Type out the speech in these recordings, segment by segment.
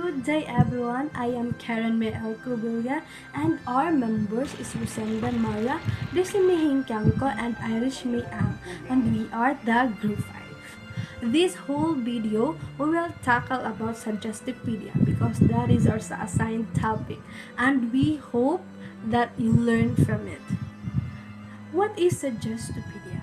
Good day everyone, I am Karen May Alcubilia and our members is Rosenda Mara, Desimihin Kiangko and Irish May Ang, and we are the Group 5. This whole video we will tackle about Suggestopedia because that is our assigned topic and we hope that you learn from it. What is Suggestopedia?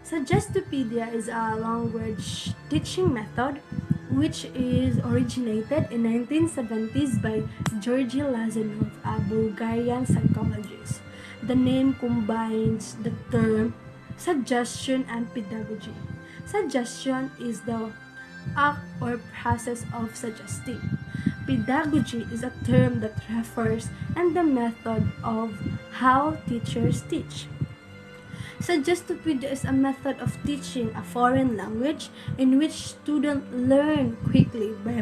Suggestopedia is a language teaching method which is originated in 1970s by Georgy Lazarov, a Bulgarian psychologist. The name combines the term suggestion and pedagogy. Suggestion is the act or process of suggesting. Pedagogy is a term that refers and the method of how teachers teach. Suggestopedia is a method of teaching a foreign language in which students learn quickly by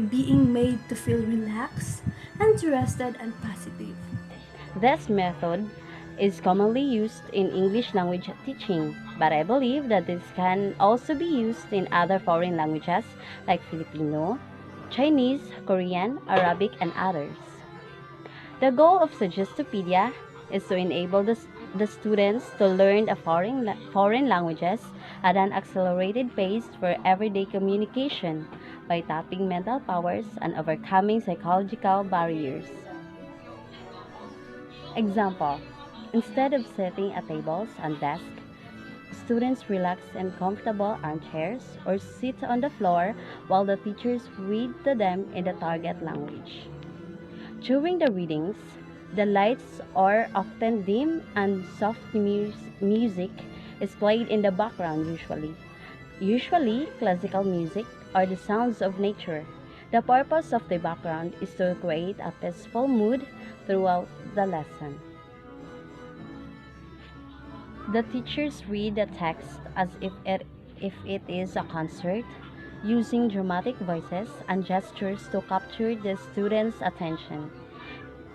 being made to feel relaxed, interested, and positive. This method is commonly used in English language teaching, but I believe that this can also be used in other foreign languages like Filipino, Chinese, Korean, Arabic, and others. The goal of Suggestopedia is to enable the students to learn the foreign languages at an accelerated pace for everyday communication by tapping mental powers and overcoming psychological barriers. Example, instead of sitting at tables and desks, students relax in comfortable armchairs or sit on the floor while the teachers read to them in the target language. During the readings, the lights are often dim and soft music is played in the background usually classical music or the sounds of nature. The purpose of the background is to create a peaceful mood throughout the lesson. The teachers read the text as if it is a concert, using dramatic voices and gestures to capture the students' attention.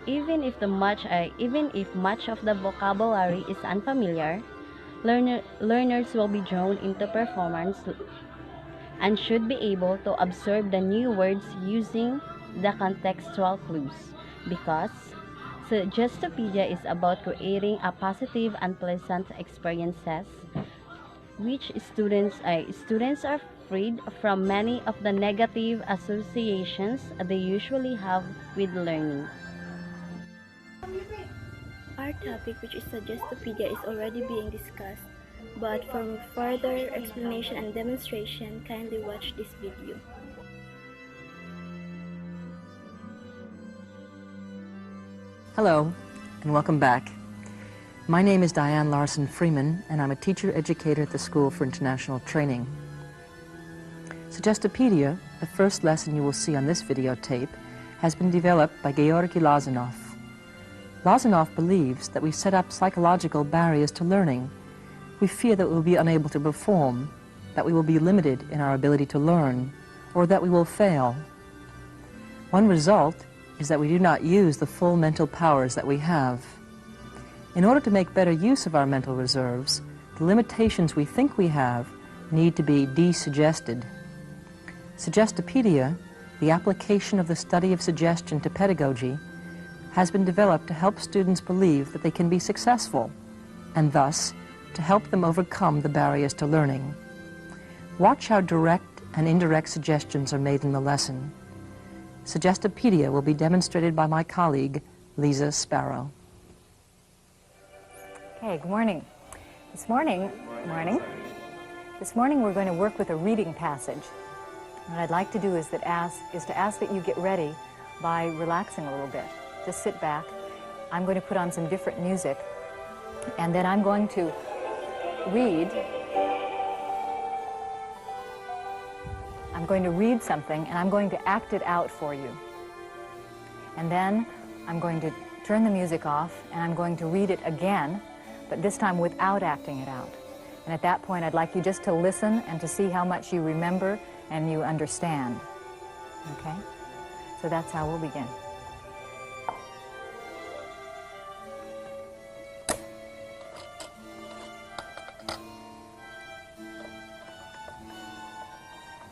Even if much of the vocabulary is unfamiliar, learners will be drawn into performance and should be able to absorb the new words using the contextual clues, because Suggestopedia is about creating a positive and pleasant experiences which students are freed from many of the negative associations they usually have with learning. Our topic, which is Suggestopedia, is already being discussed, but for further explanation and demonstration, kindly watch this video. Hello, and welcome back. My name is Diane Larson Freeman, and I'm a teacher-educator at the School for International Training. Suggestopedia, the first lesson you will see on this videotape, has been developed by Georgy Lazarov. Lazarov believes that we set up psychological barriers to learning. We fear that we will be unable to perform, that we will be limited in our ability to learn, or that we will fail. One result is that we do not use the full mental powers that we have. In order to make better use of our mental reserves, the limitations we think we have need to be desuggested. Suggestopedia, the application of the study of suggestion to pedagogy, has been developed to help students believe that they can be successful, and thus to help them overcome the barriers to learning. Watch how direct and indirect suggestions are made in the lesson. Suggestopedia will be demonstrated by my colleague, Lisa Sparrow. Okay, good morning. This morning we're going to work with a reading passage. What I'd like to do is to ask that you get ready by relaxing a little bit. Just sit back. I'm going to put on some different music, and then I'm going to read. I'm going to read something, and I'm going to act it out for you. And then I'm going to turn the music off, and I'm going to read it again, but this time without acting it out. And at that point, I'd like you just to listen and to see how much you remember and you understand. Okay? So that's how we'll begin.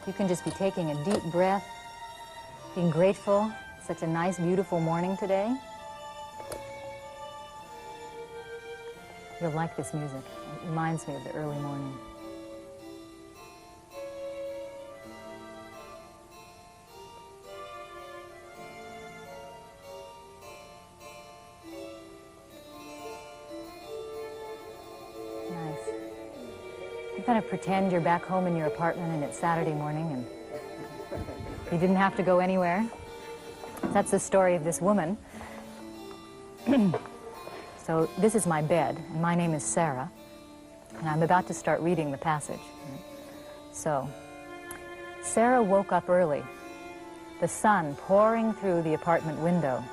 You can just be taking a deep breath being grateful. Such a nice, beautiful morning today. You'll like this music. It reminds me of the early morning. Nice. You kind of pretend you're back home in your apartment and it's Saturday morning and you didn't have to go anywhere. That's the story of this woman. So this is my bed, and my name is Sarah, and I'm about to start reading the passage. So, Sarah woke up early, the sun pouring through the apartment window.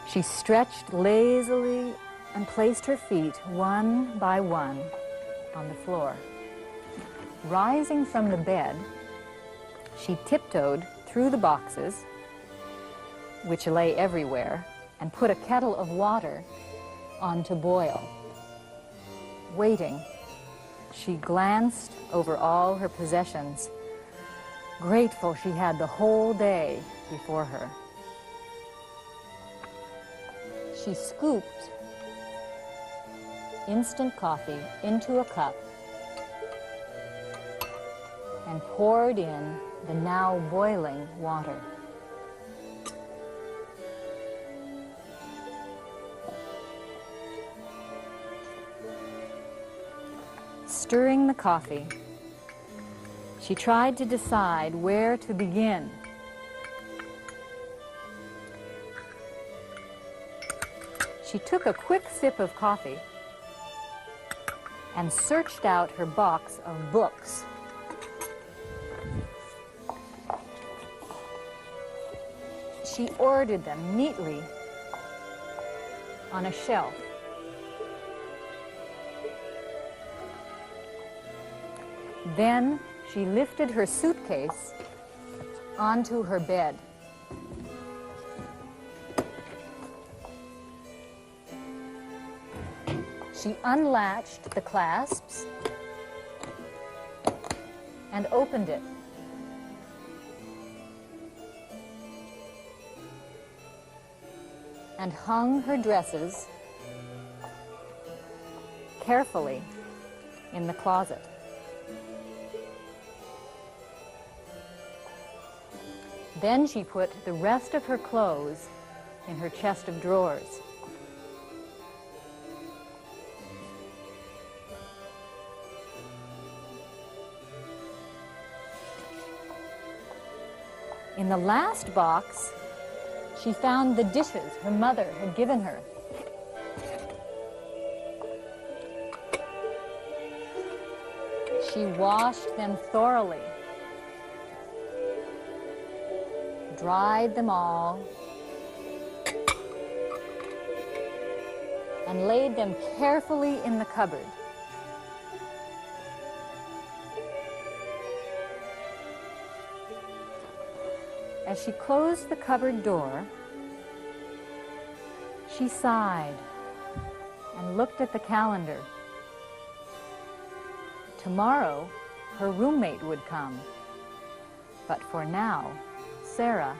She stretched lazily and placed her feet one by one on the floor. Rising from the bed, she tiptoed through the boxes, which lay everywhere, and put a kettle of water on to boil. Waiting, she glanced over all her possessions, grateful she had the whole day before her. She scooped instant coffee into a cup and poured in the now boiling water. Stirring the coffee, she tried to decide where to begin. She took a quick sip of coffee and searched out her box of books. She ordered them neatly on a shelf. Then she lifted her suitcase onto her bed. She unlatched the clasps and opened it. And hung her dresses carefully in the closet. Then she put the rest of her clothes in her chest of drawers. In the last box, she found the dishes her mother had given her. She washed them thoroughly, dried them all, and laid them carefully in the cupboard. As she closed the cupboard door, she sighed and looked at the calendar. Tomorrow, her roommate would come, but for now, Sarah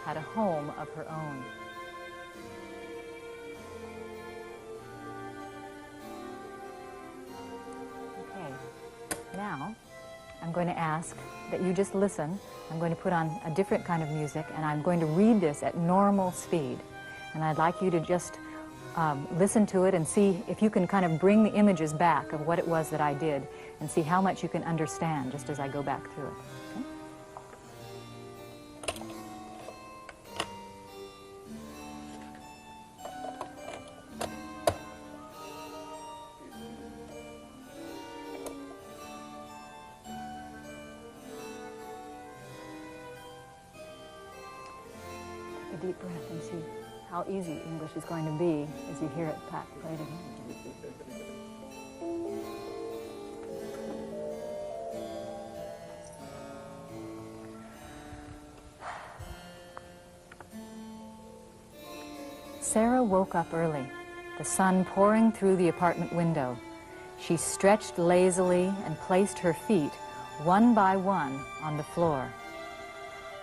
had a home of her own. Okay, now I'm going to ask that you just listen. I'm going to put on a different kind of music, and I'm going to read this at normal speed. And I'd like you to just listen to it and see if you can kind of bring the images back of what it was that I did and see how much you can understand just as I go back through it. Okay? Take a deep breath and see how easy English is going to be as you hear it played again. Sarah woke up early, the sun pouring through the apartment window. She stretched lazily and placed her feet one by one on the floor.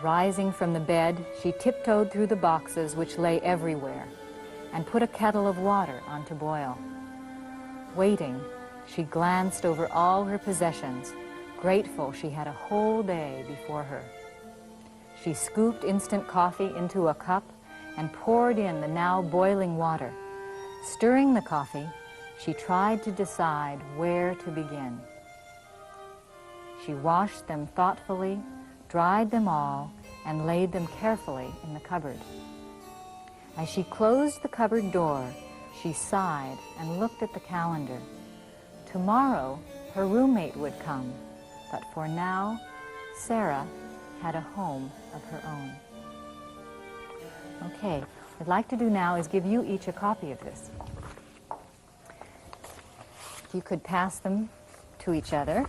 Rising from the bed, she tiptoed through the boxes which lay everywhere and put a kettle of water on to boil. Waiting, she glanced over all her possessions, grateful she had a whole day before her. She scooped instant coffee into a cup and poured in the now boiling water. Stirring the coffee, she tried to decide where to begin. She washed them thoughtfully, dried them all, and laid them carefully in the cupboard. As she closed the cupboard door, she sighed and looked at the calendar. Tomorrow, her roommate would come, but for now, Sarah had a home of her own. Okay, what I'd like to do now is give you each a copy of this. If you could pass them to each other.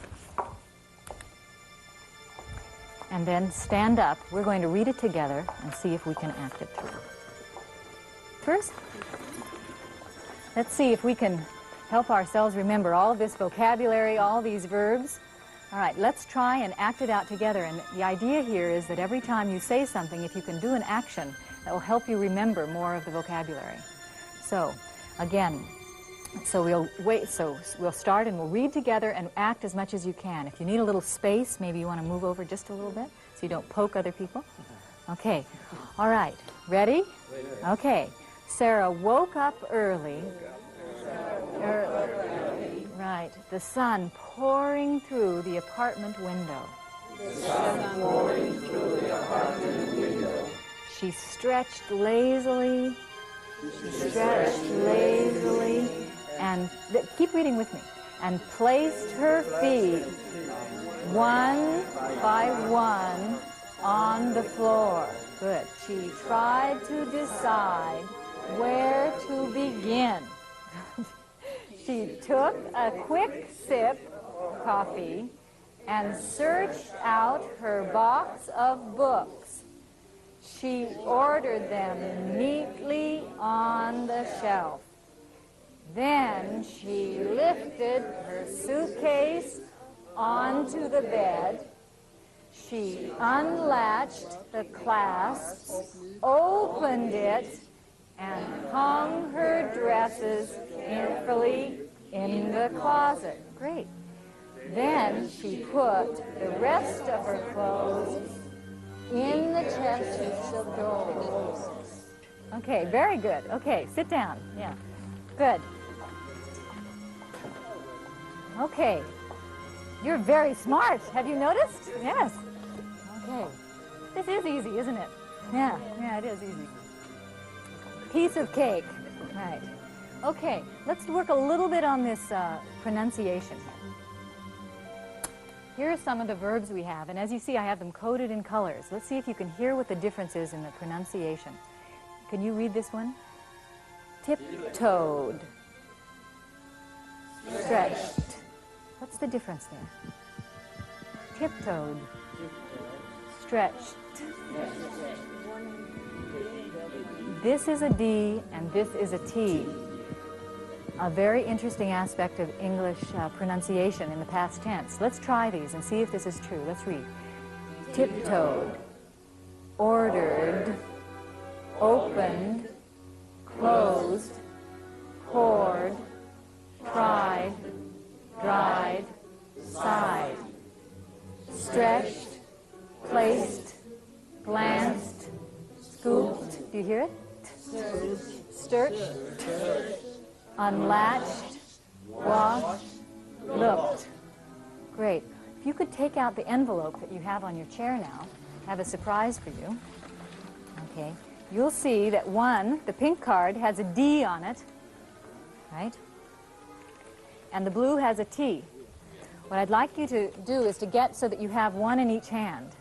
And then stand up. We're going to read it together and see if we can act it through. First, let's see if we can help ourselves remember all of this vocabulary, all these verbs. All right, let's try and act it out together. And the idea here is that every time you say something, if you can do an action, that will help you remember more of the vocabulary. So, again, we'll start and we'll read together and act as much as you can. If you need a little space, maybe you want to move over just a little bit so you don't poke other people. Okay, all right, ready? Okay, Sarah woke up early. Right, the sun pouring through the apartment window. She stretched lazily, and keep reading with me, and placed her feet one by one on the floor. Good. She tried to decide where to begin. She took a quick sip of coffee and searched out her box of books. She ordered them neatly on the shelf. Then she lifted her suitcase onto the bed. She unlatched the clasps, opened it, and hung her dresses carefully in the closet. Great. Then she put the rest of her clothes in the chests of drawers. Okay, very good. Okay, sit down. Yeah, good. Okay, you're very smart. Have you noticed? Yes. Okay. This is easy, isn't it? Yeah, it is easy. Piece of cake. Right. Okay, let's work a little bit on this pronunciation. Here are some of the verbs we have, and as you see, I have them coded in colors. Let's see if you can hear what the difference is in the pronunciation. Can you read this one? Tiptoed. Stretched. What's the difference there? Tiptoed. Stretched. This is a D and this is a T. A very interesting aspect of English pronunciation in the past tense. Let's try these and see if this is true. Let's read. Tiptoed, ordered, opened, closed, poured, tried, dried, sighed, stretched, placed, glanced, scooped. Do you hear it? Stirred, unlatched, washed, looked. Great. If you could take out the envelope that you have on your chair now, I have a surprise for you. Okay. You'll see that the pink card has a D on it, right? And the blue has a T. What I'd like you to do is to get so that you have one in each hand.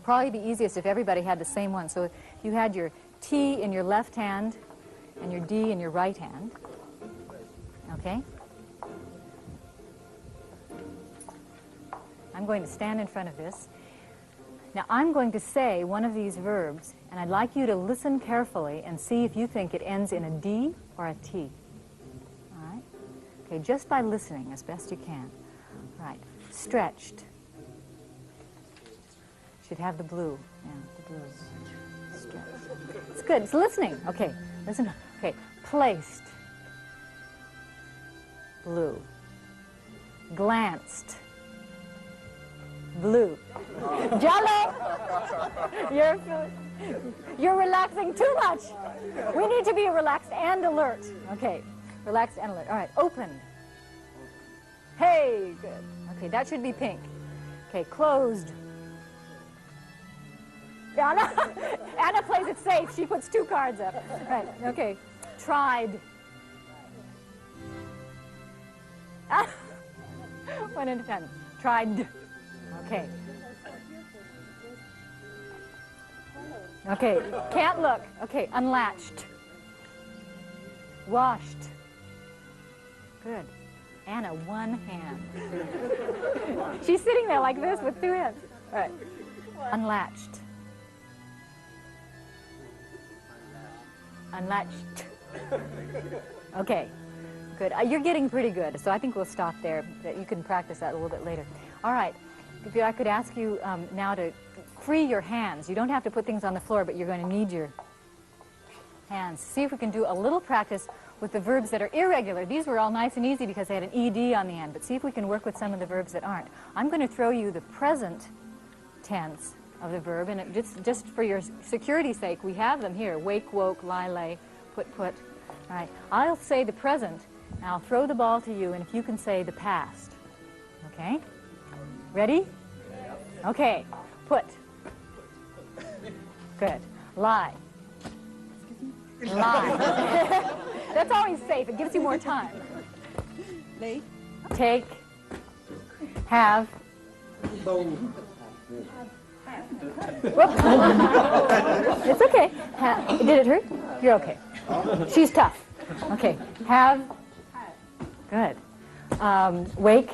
Probably be easiest if everybody had the same one. So if you had your T in your left hand and your D in your right hand. Okay? I'm going to stand in front of this. Now I'm going to say one of these verbs, and I'd like you to listen carefully and see if you think it ends in a D or a T. All right? Okay, just by listening as best you can. All right. Stretched. Should have the blue. Yeah, the blue. It's good. It's listening. Okay, listen. Okay, placed. Blue. Glanced. Blue. Jello! You're relaxing too much. We need to be relaxed and alert. Okay, relaxed and alert. All right, opened. Hey, good. Okay, that should be pink. Okay, closed. Anna plays it safe. She puts 2 cards up. Right, okay. Tried. 1 into 10. Tried. Okay. Okay, can't look. Okay, unlatched. Washed. Good. Anna, 1 hand. She's sitting there like this with 2 hands. All right. Unlatched. Unlatched. Okay, good. You're getting pretty good, so I think we'll stop there. You can practice that a little bit later. All right. If I could ask you now to free your hands. You don't have to put things on the floor, but you're going to need your hands. See if we can do a little practice with the verbs that are irregular. These were all nice and easy because they had an ED on the end, but see if we can work with some of the verbs that aren't. I'm going to throw you the present tense of the verb, and just for your security's sake, we have them here. Wake, woke, lie, lay, put, put. All right. I'll say the present, and I'll throw the ball to you, and if you can say the past. Okay? Ready? Okay. Put. Good. Lie. Lie. That's always safe. It gives you more time. Take. Have. Whoops. It's okay. Did it hurt? You're okay. She's tough. Okay. Have. Good. Wake.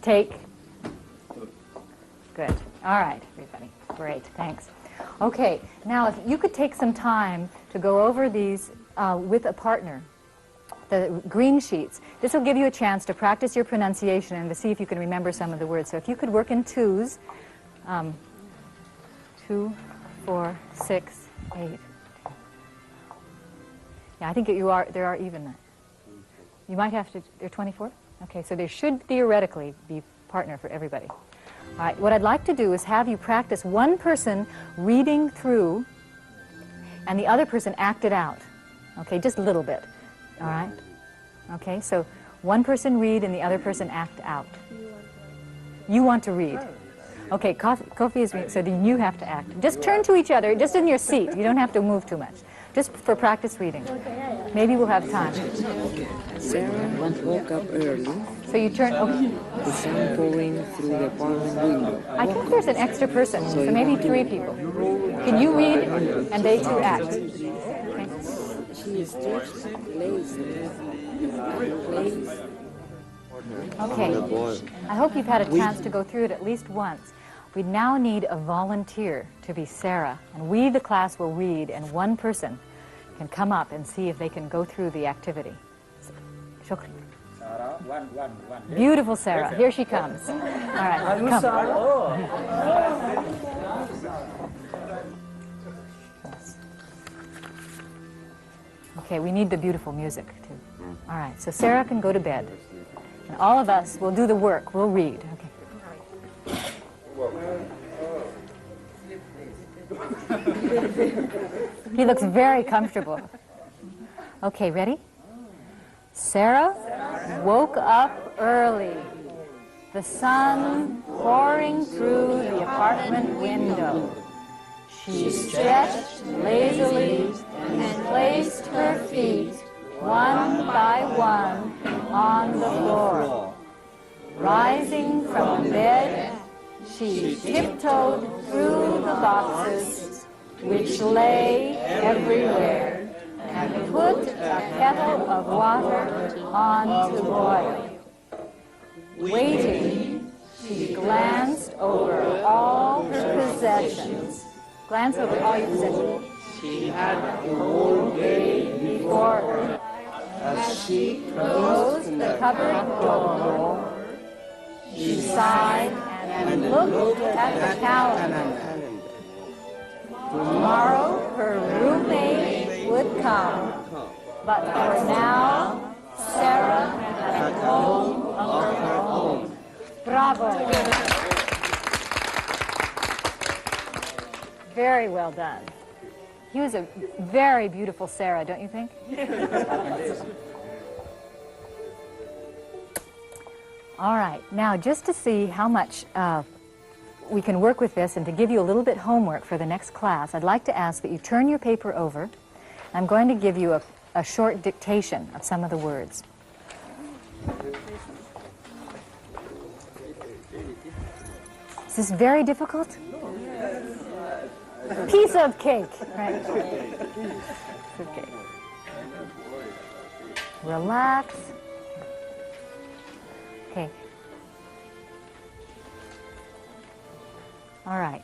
Take. Good. All right, everybody. Great. Thanks. Okay. Now, if you could take some time to go over these with a partner, the green sheets. This will give you a chance to practice your pronunciation and to see if you can remember some of the words. So if you could work in twos, 2, 4, 6, 8. Yeah, I think there are even. You might have to, there are 24? Okay, so there should theoretically be partner for everybody. All right, what I'd like to do is have you practice one person reading through and the other person act it out. Okay, just a little bit. All right? Okay, so one person read and the other person act out. You want to read. Okay, Kofi is reading, so then you have to act. Just turn to each other, just in your seat. You don't have to move too much. Just for practice reading. Maybe we'll have time. Sarah woke up early. So you turn, okay. The sun pouring through the apartment window. I think there's an extra person, so maybe 3 people. Can you read and they 2 act? Okay. She is stretched, lazy, Okay. I hope you've had a chance to go through it at least once. We now need a volunteer to be Sarah, and we, the class, will read, and one person can come up and see if they can go through the activity. Shukri. Beautiful Sarah. Here she comes. All right, come. Yes. Okay, we need the beautiful music, too. All right, so Sarah can go to bed. And all of us will do the work. We'll read. Okay. He looks very comfortable. Okay, ready? Sarah woke up early. The sun pouring through the apartment window. She stretched lazily and placed her feet one by one on the floor. Rising from bed, she tiptoed through the boxes, which lay everywhere, and put a kettle of water on to boil. Waiting, she glanced over all her possessions. Glance over all your possessions. She had the whole day before her. As she closed the cupboard door, she sighed and and looked at the calendar. Tomorrow her roommate would come, but for now, Sarah had a home of her own. Bravo! Very well done. He was a very beautiful Sarah, don't you think? All right, now just to see how much we can work with this and to give you a little bit homework for the next class, I'd like to ask that you turn your paper over. I'm going to give you a short dictation of some of the words. Is this very difficult? Piece of cake, right? Piece of cake. Relax. Okay. All right.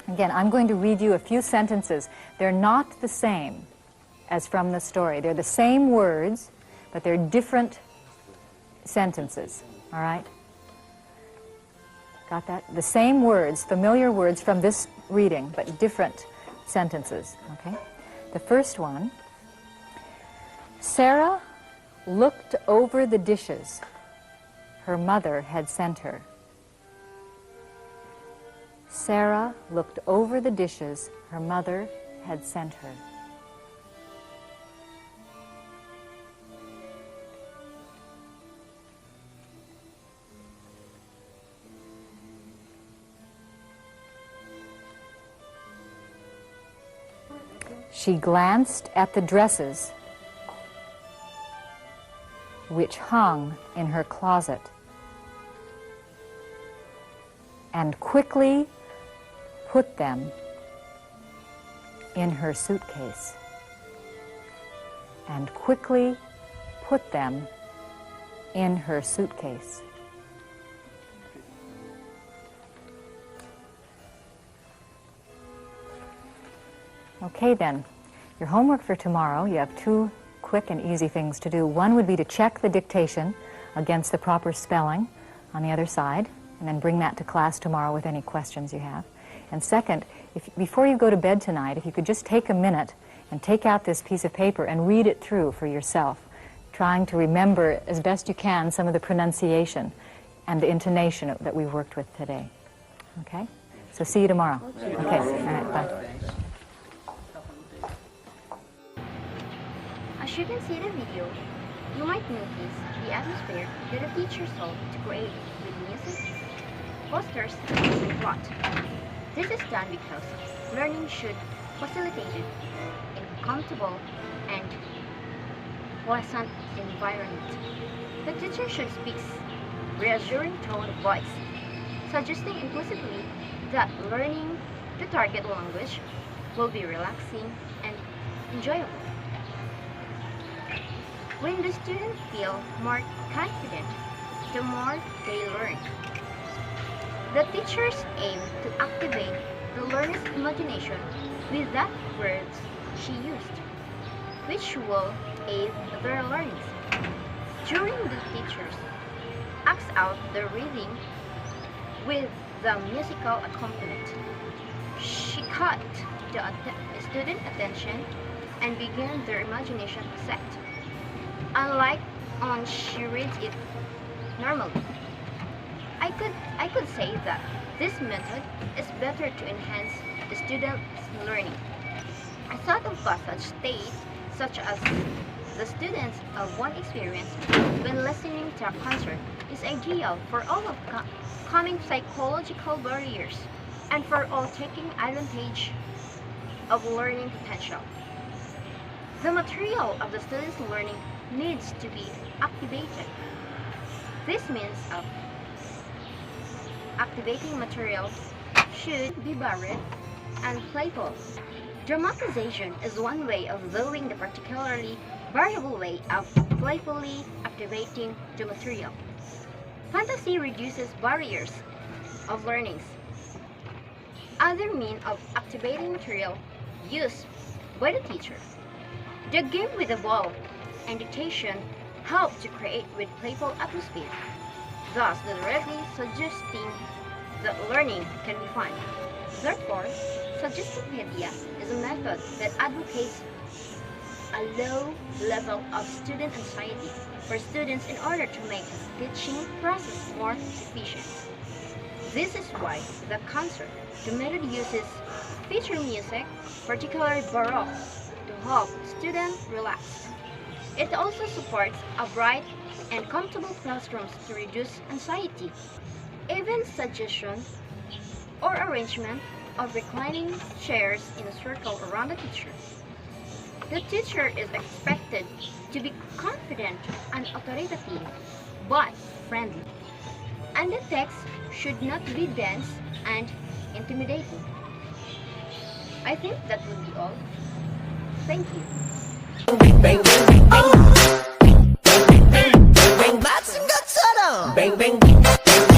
Again, I'm going to read you a few sentences. They're not the same as from the story. They're the same words, but they're different sentences. All right? Got that? The same words, familiar words from this reading, but different sentences. Okay? The first one, Sarah looked over the dishes her mother had sent her. Sarah looked over the dishes her mother had sent her. She glanced at the dresses which hung in her closet and quickly put them in her suitcase. And quickly put them in her suitcase. Okay then, your homework for tomorrow, you have two quick and easy things to do. One would be to check the dictation against the proper spelling on the other side, and then bring that to class tomorrow with any questions you have. And second, before you go to bed tonight, if you could just take a minute and take out this piece of paper and read it through for yourself, trying to remember as best you can some of the pronunciation and the intonation that we've worked with today. Okay? So see you tomorrow. Okay, all right, bye. As you can see in the video, you might notice the atmosphere that the teachers sought to create with music, posters, and plot. This is done because learning should facilitate it in a comfortable and pleasant environment. The teacher should speak reassuring tone of voice, suggesting implicitly that learning the target language will be relaxing and enjoyable. When the students feel more confident, the more they learn. The teachers aim to activate the learner's imagination with that words she used, which will aid their learning. During the teachers acts out the reading with the musical accompaniment, she caught the student attention and began their imagination set. Unlike when she reads it normally. I could say that this method is better to enhance the student's learning. A sort of passage state, such as the students of one experience when listening to a concert, is ideal for all overcoming psychological barriers and for all taking advantage of learning potential. The material of the student's learning needs to be activated. This means of activating material should be varied and playful. Dramatization is one way of doing the particularly variable way of playfully activating the material. Fantasy reduces barriers of learnings. Other means of activating material used by the teacher. The game with the ball and dictation help to create with playful atmosphere. thus directly suggesting that learning can be fun. Therefore, Suggestopedia is a method that advocates a low level of student anxiety for students in order to make the teaching process more efficient. This is why the method uses feature music, particularly Baroque, to help students relax. It also supports a bright and comfortable classrooms to reduce anxiety. Even suggestion or arrangement of reclining chairs in a circle around the teacher. The teacher is expected to be confident and authoritative, but friendly. And the text should not be dense and intimidating. I think that would be all. Thank you.